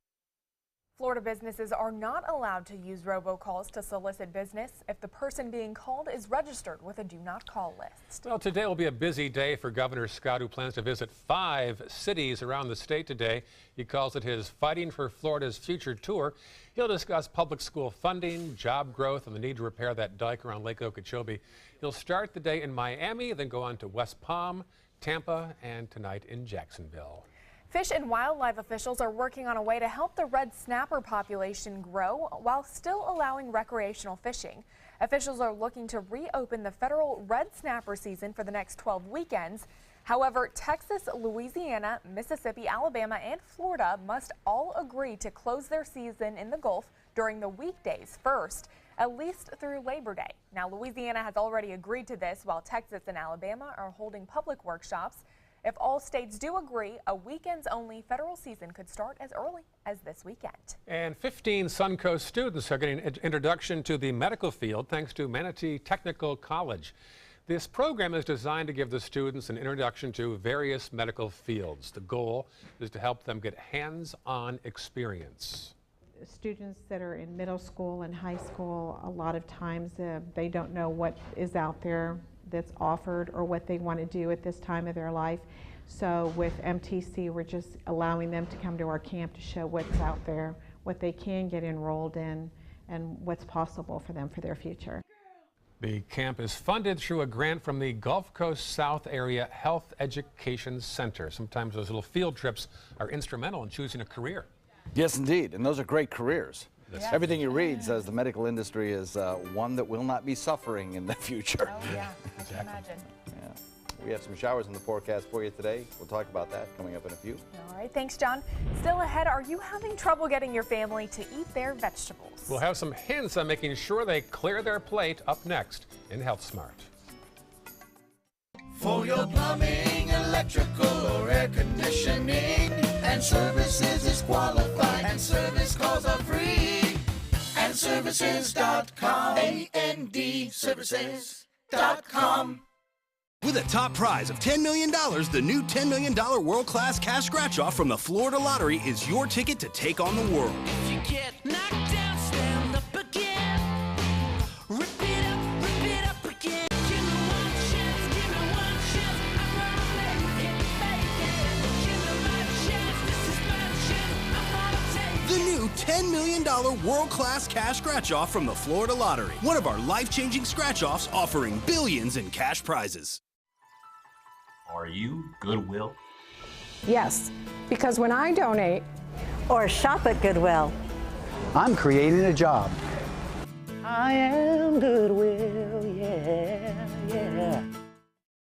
Florida businesses are not allowed to use robocalls to solicit business if the person being called is registered with a do not call list. Well, today will be a busy day for Governor Scott, who plans to visit 5 cities around the state today. He calls it his Fighting for Florida's Future tour. He'll discuss public school funding, job growth, and the need to repair that dike around Lake Okeechobee. He'll start the day in Miami, then go on to West Palm, Tampa, and tonight in Jacksonville. Fish and wildlife officials are working on a way to help the red snapper population grow while still allowing recreational fishing. Officials are looking to reopen the federal red snapper season for the next 12 weekends. However, Texas, Louisiana, Mississippi, Alabama, and Florida must all agree to close their season in the Gulf during the weekdays first, at least through Labor Day. Now, Louisiana has already agreed to this, while Texas and Alabama are holding public workshops. If all states do agree, a weekends-only federal season could start as early as this weekend. And 15 Suncoast students are getting an introduction to the medical field thanks to Manatee Technical College. This program is designed to give the students an introduction to various medical fields. The goal is to help them get hands-on experience. Students that are in middle school and high school, a lot of times they don't know what is out there that's offered or what they want to do at this time of their life. So with MTC, we're just allowing them to come to our camp to show what's out there, what they can get enrolled in, and what's possible for them for their future. The camp is funded through a grant from the Gulf Coast South Area Health Education Center. Sometimes those little field trips are instrumental in choosing a career. Yes, indeed, and those are great careers. Yes. Everything you read says the medical industry is one that will not be suffering in the future. Oh yeah, I can imagine. Yeah. We have some showers in the forecast for you today. We'll talk about that coming up in a few. All right, thanks, John. Still ahead, are you having trouble getting your family to eat their vegetables? We'll have some hints on making sure they clear their plate up next in Health Smart. For your plumbing, electrical, or air conditioning, and services is qualified, and service calls are free. AndServices.com, AndServices.com. With a top prize of $10 million, the new $10 million world-class cash scratch-off from the Florida Lottery is your ticket to take on the world. If you get knocked down, stand up again. Rip it up again. Give me one chance, give me one chance. I'm gonna make it. Give me my chance, this is my chance. I'm gonna take it. The new $10 million world-class cash scratch-off from the Florida Lottery. One of our life-changing scratch-offs offering billions in cash prizes. Are you Goodwill? Yes, because when I donate or shop at Goodwill, I'm creating a job. I am Goodwill, yeah.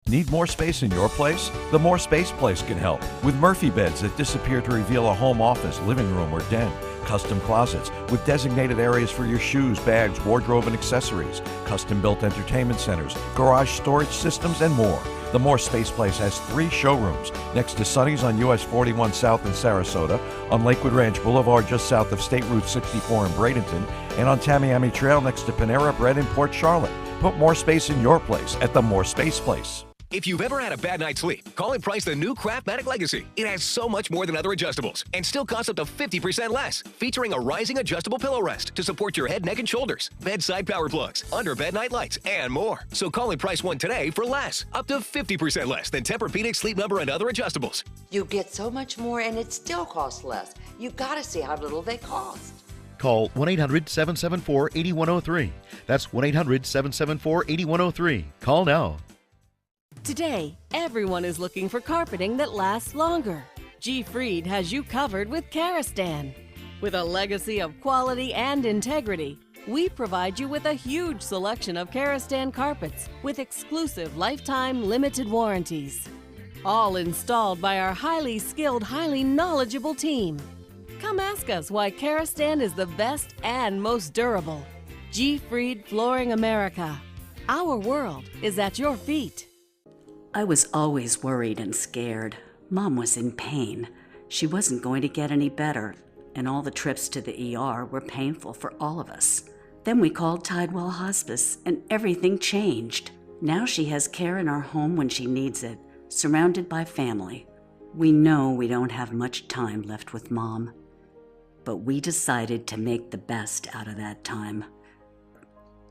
Need more space in your place? The More Space Place can help. With Murphy beds that disappear to reveal a home office, living room, or den. Custom closets with designated areas for your shoes, bags, wardrobe, and accessories. Custom-built entertainment centers, garage storage systems, and more. The More Space Place has 3 showrooms next to Sunny's on US 41 South in Sarasota, on Lakewood Ranch Boulevard just south of State Route 64 in Bradenton, and on Tamiami Trail next to Panera Bread in Port Charlotte. Put more space in your place at the More Space Place. If you've ever had a bad night's sleep, call and price the new Craftmatic Legacy. It has so much more than other adjustables and still costs up to 50% less. Featuring a rising adjustable pillow rest to support your head, neck, and shoulders, bedside power plugs, under bed night lights, and more. So call and price one today for less, up to 50% less than Tempur-Pedic, Sleep Number, and other adjustables. You get so much more and it still costs less. You gotta see how little they cost. Call 1-800-774-8103. That's 1-800-774-8103. Call now. Today, everyone is looking for carpeting that lasts longer. G. Fried has you covered with Karastan. With a legacy of quality and integrity, we provide you with a huge selection of Karastan carpets with exclusive lifetime limited warranties. All installed by our highly skilled, highly knowledgeable team. Come ask us why Karastan is the best and most durable. G. Fried Flooring America. Our world is at your feet. I was always worried and scared. Mom was in pain. She wasn't going to get any better, and all the trips to the ER were painful for all of us. Then we called Tidewell Hospice, and everything changed. Now she has care in our home when she needs it, surrounded by family. We know we don't have much time left with Mom, but we decided to make the best out of that time.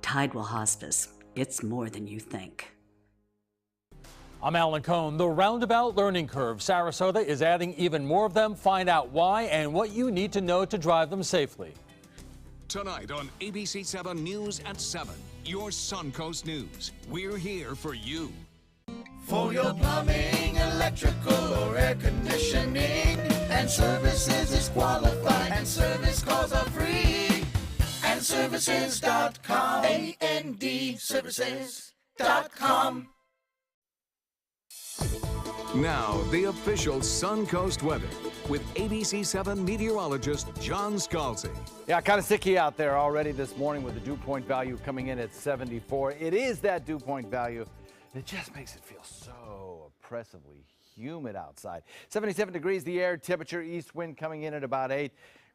Tidewell Hospice, it's more than you think. I'm Alan Cohn. The roundabout learning curve. Sarasota is adding even more of them. Find out why and what you need to know to drive them safely. Tonight on ABC 7 News at 7, your Suncoast News. We're here for you. For your plumbing, electrical, or air conditioning, and services is qualified, and service calls are free. And services.com, AND services.com. Now, the official Suncoast weather with ABC 7 meteorologist John Scalzi. Yeah, kind of sticky out there already this morning with the dew point value coming in at 74. It is that dew point value that just makes it feel so oppressively humid outside. 77 degrees the air temperature, east wind coming in at about 8.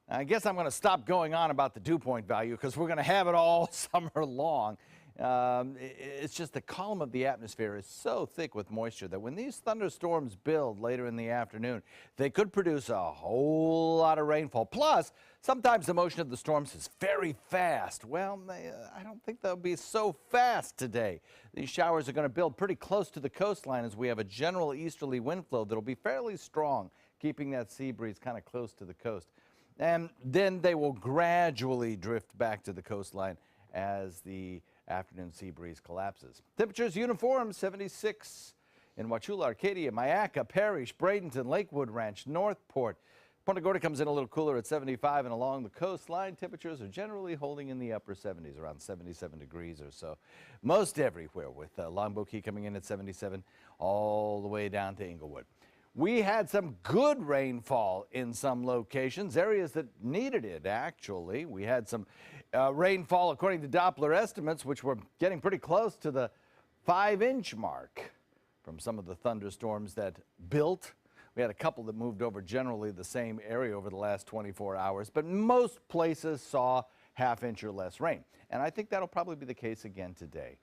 I guess I'm going to stop going on about the dew point value because we're going to have it all summer long. It's just the column of the atmosphere is so thick with moisture that when these thunderstorms build later in the afternoon, they could produce a whole lot of rainfall. Plus, sometimes the motion of the storms is very fast. Well, I don't think they'll be so fast today. These showers are going to build pretty close to the coastline as we have a general easterly wind flow that'll be fairly strong, keeping that sea breeze kind of close to the coast. And then they will gradually drift back to the coastline as the afternoon sea breeze collapses. Temperatures uniform, 76 in Wauchula, Arcadia, Myakka, Parrish, Bradenton, Lakewood Ranch, Northport. Punta Gorda comes in a little cooler at 75, and along the coastline, temperatures are generally holding in the upper 70s, around 77 degrees or so. Most everywhere, with Longboat Key coming in at 77, all the way down to Inglewood. We had some good rainfall in some locations, areas that needed it, actually. We had some rainfall, according to Doppler estimates, which were getting pretty close to the 5-inch mark from some of the thunderstorms that built. We had a couple that moved over generally the same area over the last 24 hours, but most places saw half-inch or less rain. And I think that'll probably be the case again today.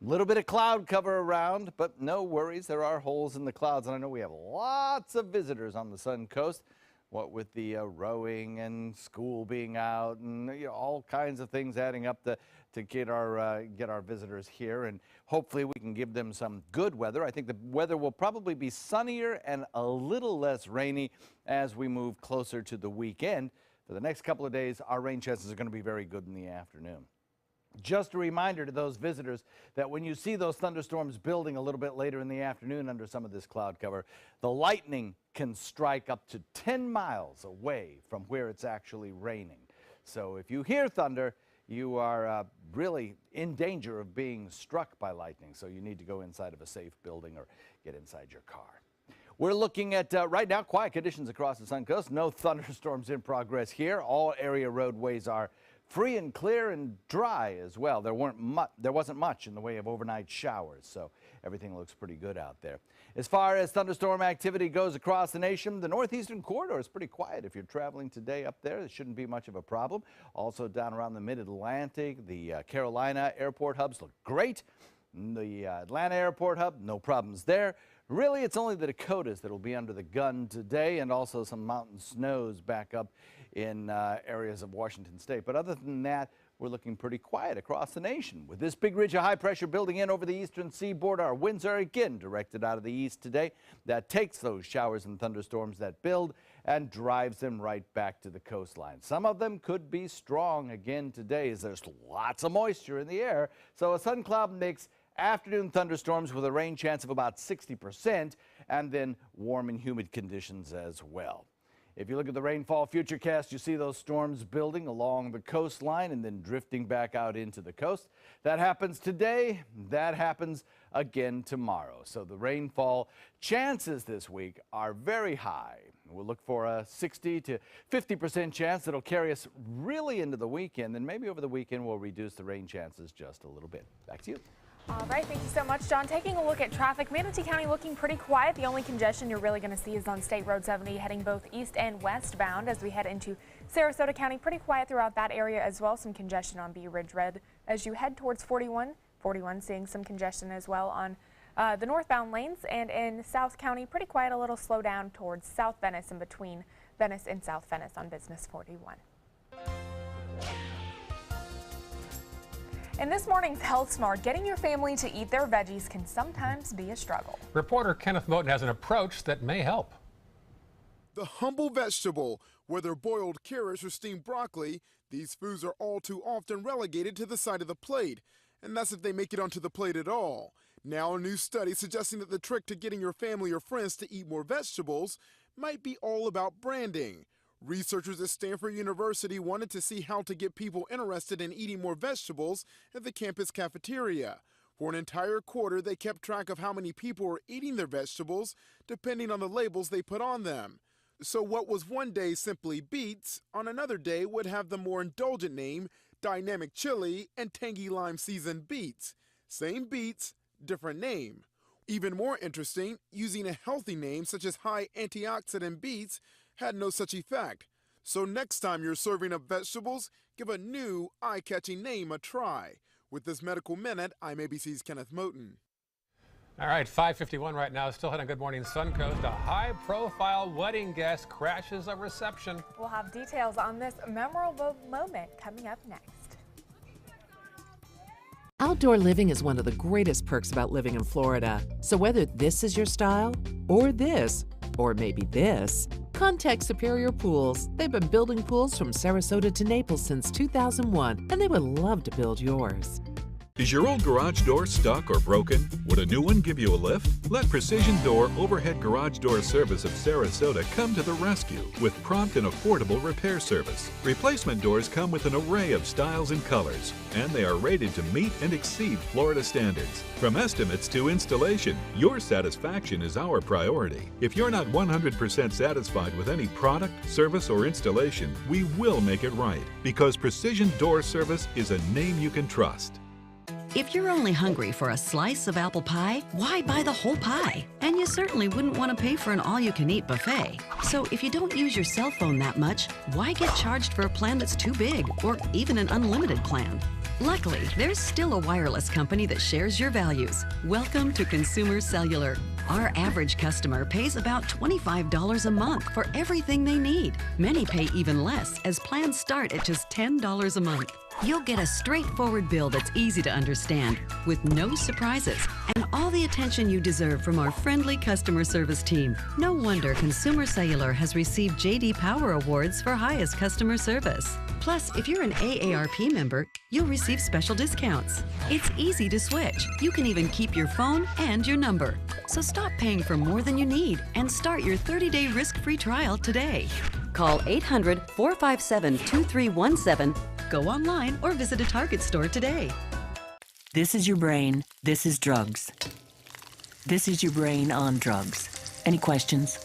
A little bit of cloud cover around, but no worries. There are holes in the clouds, and I know we have lots of visitors on the Suncoast, what with the rowing and school being out and all kinds of things adding up to get our visitors here, and hopefully we can give them some good weather. I think the weather will probably be sunnier and a little less rainy as we move closer to the weekend. For the next couple of days, our rain chances are going to be very good in the afternoon. Just a reminder to those visitors that when you see those thunderstorms building a little bit later in the afternoon under some of this cloud cover, the lightning can strike up to 10 miles away from where it's actually raining. So if you hear thunder, you are really in danger of being struck by lightning. So you need to go inside of a safe building or get inside your car. We're looking at, right now, quiet conditions across the Suncoast. No thunderstorms in progress here. All area roadways are free and clear and dry as well. There wasn't much in the way of overnight showers, so everything looks pretty good out there. As far as thunderstorm activity goes across the nation, the northeastern corridor is pretty quiet. If you're traveling today up there, it shouldn't be much of a problem. Also down around the mid-Atlantic, the Carolina airport hubs look great. The Atlanta airport hub, no problems there. Really, it's only the Dakotas that will be under the gun today, and also some mountain snows back up in areas of Washington State. But other than that, we're looking pretty quiet across the nation. With this big ridge of high pressure building in over the eastern seaboard, our winds are again directed out of the east today. That takes those showers and thunderstorms that build and drives them right back to the coastline. Some of them could be strong again today as there's lots of moisture in the air. So a sun cloud mix, afternoon thunderstorms with a rain chance of about 60%, and then warm and humid conditions as well. If you look at the rainfall futurecast, you see those storms building along the coastline and then drifting back out into the coast. That happens today. That happens again tomorrow. So the rainfall chances this week are very high. We'll look for a 60 to 50% chance that'll carry us really into the weekend. Then maybe over the weekend we'll reduce the rain chances just a little bit. Back to you. All right, thank you so much, John. Taking a look at traffic, Manatee County looking pretty quiet. The only congestion you're really going to see is on State Road 70 heading both east and westbound as we head into Sarasota County. Pretty quiet throughout that area as well. Some congestion on Bee Ridge Red as you head towards 41. 41 seeing some congestion as well on the northbound lanes, and in South County, pretty quiet, a little slowdown towards South Venice and between Venice and South Venice on Business 41. In this morning's Health Smart, getting your family to eat their veggies can sometimes be a struggle. Reporter Kenneth Moten has an approach that may help. The humble vegetable, whether boiled carrots or steamed broccoli, these foods are all too often relegated to the side of the plate, and that's if they make it onto the plate at all. Now, a new study suggesting that the trick to getting your family or friends to eat more vegetables might be all about branding. Researchers at Stanford University wanted to see how to get people interested in eating more vegetables at the campus cafeteria. For an entire quarter, they kept track of how many people were eating their vegetables, depending on the labels they put on them. So what was one day simply beets, on another day would have the more indulgent name, dynamic chili and tangy lime seasoned beets. Same beets, different name. Even more interesting, using a healthy name such as high antioxidant beets had no such effect. So next time you're serving up vegetables, give a new eye-catching name a try. With this Medical Minute, I'm ABC's Kenneth Moten. All right, 5:51 right now. Still heading Good Morning Suncoast. A high-profile wedding guest crashes a reception. We'll have details on this memorable moment coming up next. Outdoor living is one of the greatest perks about living in Florida. So whether this is your style, or this, or maybe this, contact Superior Pools. They've been building pools from Sarasota to Naples since 2001, and they would love to build yours. Is your old garage door stuck or broken? Would a new one give you a lift? Let Precision Door Overhead Garage Door Service of Sarasota come to the rescue with prompt and affordable repair service. Replacement doors come with an array of styles and colors, and they are rated to meet and exceed Florida standards. From estimates to installation, your satisfaction is our priority. If you're not 100% satisfied with any product, service, or installation, we will make it right, because Precision Door Service is a name you can trust. If you're only hungry for a slice of apple pie, why buy the whole pie? And you certainly wouldn't want to pay for an all-you-can-eat buffet. So if you don't use your cell phone that much, why get charged for a plan that's too big, or even an unlimited plan? Luckily, there's still a wireless company that shares your values. Welcome to Consumer Cellular. Our average customer pays about $25 a month for everything they need. Many pay even less, as plans start at just $10 a month. You'll get a straightforward bill that's easy to understand, with no surprises, and all the attention you deserve from our friendly customer service team. No wonder Consumer Cellular has received J.D. Power Awards for highest customer service. Plus, if you're an AARP member, you'll receive special discounts. It's easy to switch. You can even keep your phone and your number. So stop paying for more than you need and start your 30-day risk-free trial today. Call 800-457-2317. Go online or visit a Target store today. This is your brain. This is drugs. This is your brain on drugs. Any questions?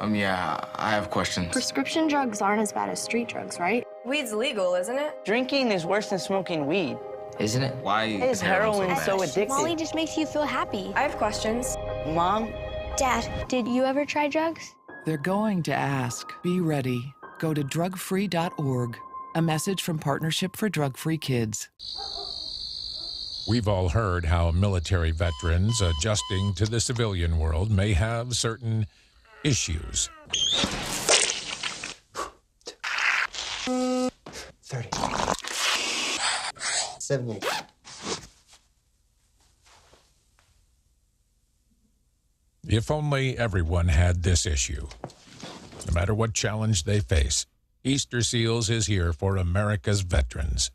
Yeah, I have questions. Prescription drugs aren't as bad as street drugs, right? Weed's legal, isn't it? Drinking is worse than smoking weed. Isn't it? Why is heroin so addictive? Molly just makes you feel happy. I have questions. Mom? Dad, did you ever try drugs? They're going to ask. Be ready. Go to drugfree.org. A message from Partnership for Drug-Free Kids. We've all heard how military veterans adjusting to the civilian world may have certain issues. 30. 78. If only everyone had this issue. No matter what challenge they face, Easter Seals is here for America's veterans.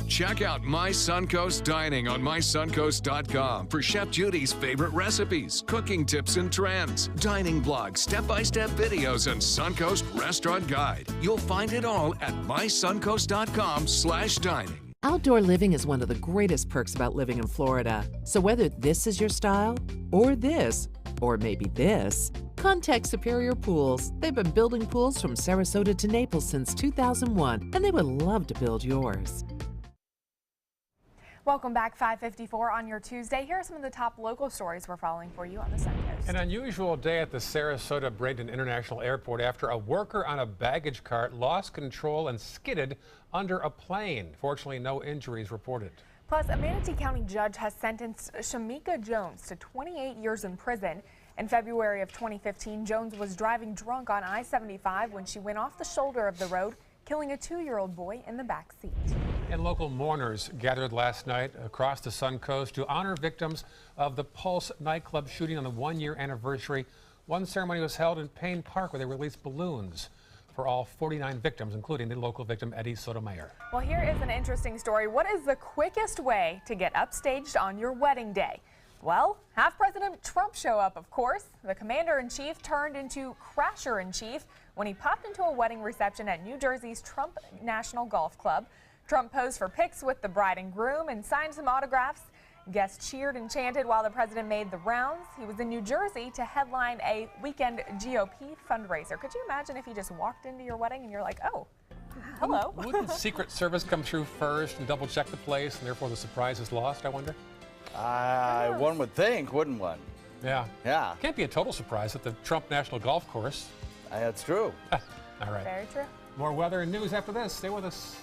Check out My Suncoast Dining on mysuncoast.com for Chef Judy's favorite recipes, cooking tips and trends, dining blogs, step-by-step videos, and Suncoast Restaurant Guide. You'll find it all at mysuncoast.com/dining. Outdoor living is one of the greatest perks about living in Florida. So whether this is your style, or this, or maybe this, Contact Superior Pools. They've been building pools from Sarasota to Naples since 2001, and they would love to build yours. Welcome back, 5:54 on your Tuesday. Here are some of the top local stories we're following for you on the Suncoast. An unusual day at the Sarasota Bradenton International Airport after a worker on a baggage cart lost control and skidded under a plane. Fortunately, no injuries reported. Plus, a Manatee County judge has sentenced Shamika Jones to 28 years in prison. In February of 2015, Jones was driving drunk on I-75 when she went off the shoulder of the road, killing a 2-year-old boy in the back seat. And local mourners gathered last night across the Suncoast to honor victims of the Pulse nightclub shooting on the 1-year anniversary. One ceremony was held in Payne Park where they released balloons for all 49 victims, including the local victim, Eddie Sotomayor. Well, here is an interesting story. What is the quickest way to get upstaged on your wedding day? Well, have President Trump show up, of course. The commander-in-chief turned into crasher-in-chief when he popped into a wedding reception at New Jersey's Trump National Golf Club. Trump posed for pics with the bride and groom and signed some autographs. Guests cheered and chanted while the president made the rounds. He was in New Jersey to headline a weekend GOP fundraiser. Could you imagine if he just walked into your wedding and you're like, oh, hello? Wouldn't the Secret Service come through first and double check the place, and therefore the surprise is lost, I wonder? One would think, wouldn't one? Yeah. Yeah. Can't be a total surprise at the Trump National Golf Course. That's true. All right. Very true. More weather and news after this. Stay with us.